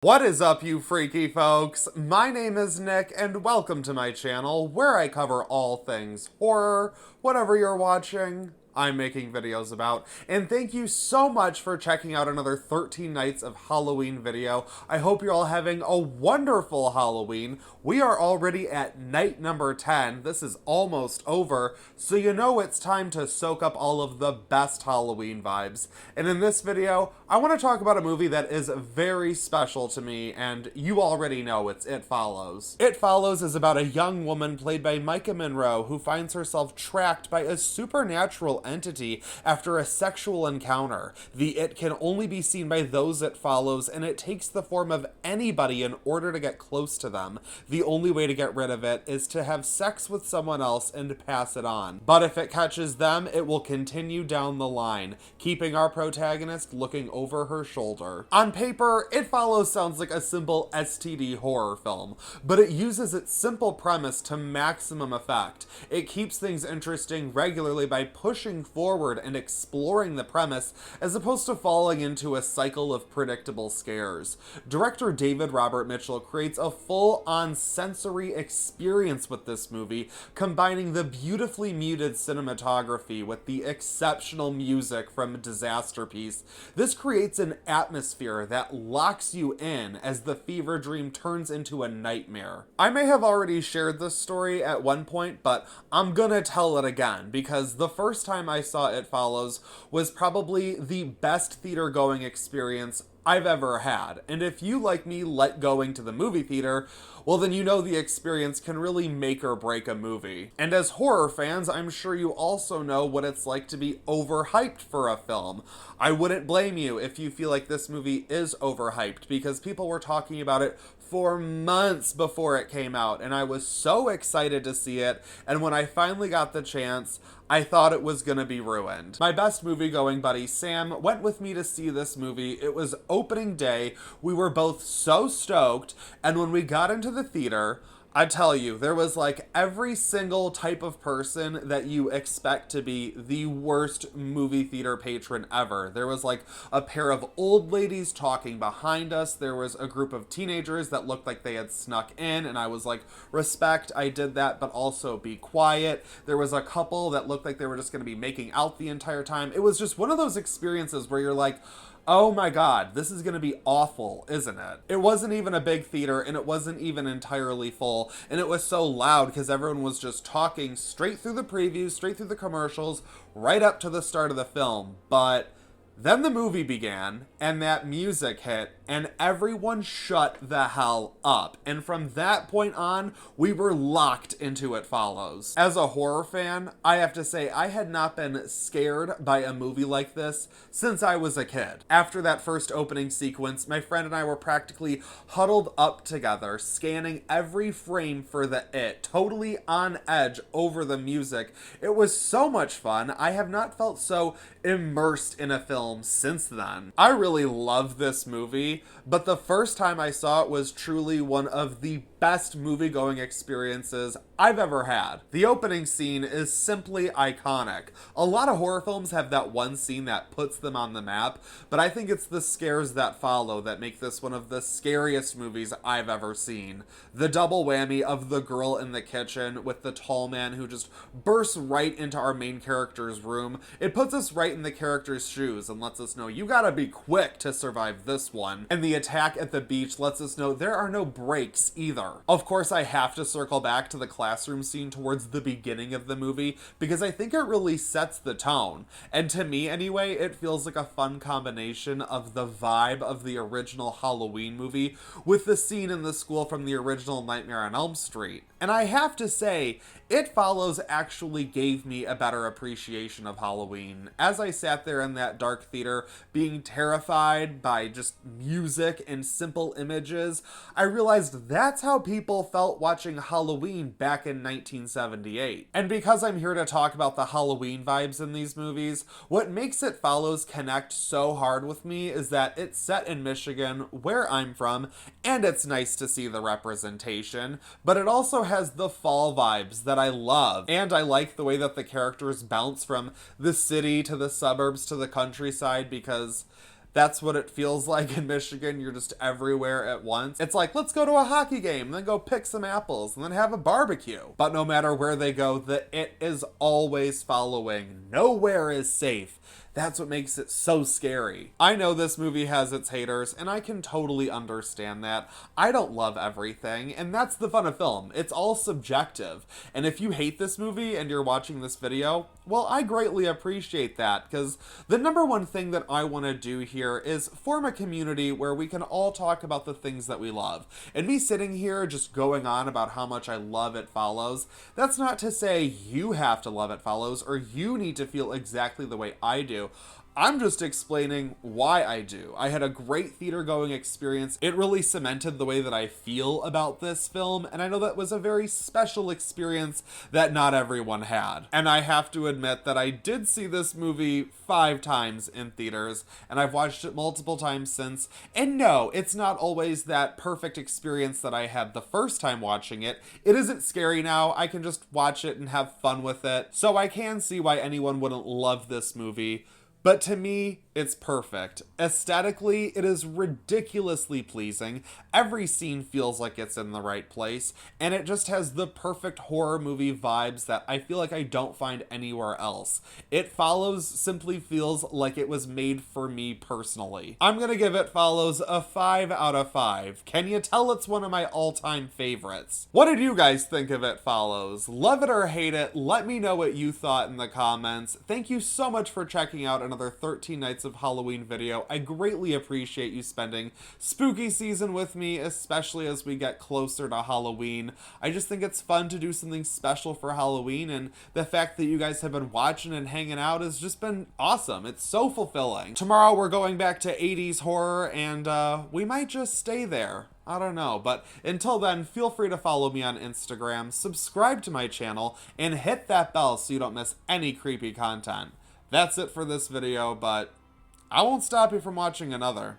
What is up, you freaky folks? My name is Nick, and welcome to my channel, where I cover all things horror, whatever you're watching, I'm making videos about. And thank you so much for checking out another 13 Nights of Halloween video. I hope you're all having a wonderful Halloween. We are already at night number 10. This is almost over, so you know it's time to soak up all of the best Halloween vibes. And in this video, I want to talk about a movie that is very special to me, and you already know it's It Follows. It Follows is about a young woman played by Micah Monroe who finds herself tracked by a supernatural entity after a sexual encounter. The It can only be seen by those it follows, and it takes the form of anybody in order to get close to them. The only way to get rid of it is to have sex with someone else and pass it on. But if it catches them, it will continue down the line, keeping our protagonist looking over her shoulder. On paper, It Follows sounds like a simple STD horror film, but it uses its simple premise to maximum effect. It keeps things interesting regularly by pushing forward and exploring the premise, as opposed to falling into a cycle of predictable scares. Director David Robert Mitchell creates a full-on sensory experience with this movie, combining the beautifully muted cinematography with the exceptional music from Disaster Piece. This creates an atmosphere that locks you in as the fever dream turns into a nightmare. I may have already shared this story at one point, but I'm gonna tell it again, because the first time I saw It Follows was probably the best theater-going experience I've ever had. And if you, like me, like going to the movie theater, well then you know the experience can really make or break a movie. And as horror fans, I'm sure you also know what it's like to be overhyped for a film. I wouldn't blame you if you feel like this movie is overhyped, because people were talking about it for months before it came out, and I was so excited to see it, and when I finally got the chance, I thought it was gonna be ruined. My best movie-going buddy Sam went with me to see this movie. It was opening day. We were both so stoked, and when we got into the theater, I tell you, there was like every single type of person that you expect to be the worst movie theater patron ever. There was like a pair of old ladies talking behind us. There was a group of teenagers that looked like they had snuck in, and I was like, respect, I did that, but also be quiet. There was a couple that looked like they were just going to be making out the entire time. It was just one of those experiences where you're like, oh my god, this is going to be awful, isn't it? It wasn't even a big theater, and it wasn't even entirely full, and it was so loud because everyone was just talking straight through the previews, straight through the commercials, right up to the start of the film. But then the movie began, and that music hit, and everyone shut the hell up. And from that point on, we were locked into It Follows. As a horror fan, I have to say I had not been scared by a movie like this since I was a kid. After that first opening sequence, my friend and I were practically huddled up together, scanning every frame for the It, totally on edge over the music. It was so much fun. I have not felt so immersed in a film since then. I really love this movie, but the first time I saw it was truly one of the best movie-going experiences I've ever had. The opening scene is simply iconic. A lot of horror films have that one scene that puts them on the map, but I think it's the scares that follow that make this one of the scariest movies I've ever seen. The double whammy of the girl in the kitchen with the tall man who just bursts right into our main character's room. It puts us right in the character's shoes and lets us know you gotta be quick to survive this one. And the attack at the beach lets us know there are no breaks either. Of course, I have to circle back to the classroom scene towards the beginning of the movie because I think it really sets the tone. And to me anyway, it feels like a fun combination of the vibe of the original Halloween movie with the scene in the school from the original Nightmare on Elm Street. And I have to say, It Follows actually gave me a better appreciation of Halloween. As I sat there in that dark theater being terrified by just music and simple images, I realized that's how people felt watching Halloween back in 1978. And because I'm here to talk about the Halloween vibes in these movies, what makes It Follows connect so hard with me is that it's set in Michigan, where I'm from, and it's nice to see the representation, but it also has the fall vibes that I love, and I like the way that the characters bounce from the city to the suburbs to the countryside because That's what it feels like in Michigan. You're just everywhere at once. It's like, let's go to a hockey game, and then go pick some apples, and then have a barbecue. But no matter where they go, it is always following. Nowhere is safe. That's what makes it so scary. I know this movie has its haters, and I can totally understand that. I don't love everything, and that's the fun of film. It's all subjective. And if you hate this movie and you're watching this video, well, I greatly appreciate that, because the number one thing that I want to do here is form a community where we can all talk about the things that we love. And me sitting here just going on about how much I love It Follows, that's not to say you have to love It Follows or you need to feel exactly the way I do. I'm just explaining why I do. I had a great theater going experience. It really cemented the way that I feel about this film, and I know that was a very special experience that not everyone had. And I have to admit that I did see this movie 5 times in theaters, and I've watched it multiple times since. And no, it's not always that perfect experience that I had the first time watching it. It isn't scary now. I can just watch it and have fun with it. So I can see why anyone wouldn't love this movie. But to me, it's perfect. Aesthetically, it is ridiculously pleasing. Every scene feels like it's in the right place, and it just has the perfect horror movie vibes that I feel like I don't find anywhere else. It Follows simply feels like it was made for me personally. I'm gonna give It Follows a 5 out of 5. Can you tell it's one of my all-time favorites? What did you guys think of It Follows? Love it or hate it? Let me know what you thought in the comments. Thank you so much for checking out another 13 Nights of Halloween video. I greatly appreciate you spending spooky season with me, especially as we get closer to Halloween. I just think it's fun to do something special for Halloween, and the fact that you guys have been watching and hanging out has just been awesome. It's so fulfilling. Tomorrow we're going back to 80s horror, and we might just stay there. I don't know, but until then, feel free to follow me on Instagram, subscribe to my channel, and hit that bell so you don't miss any creepy content. That's it for this video, but I won't stop you from watching another.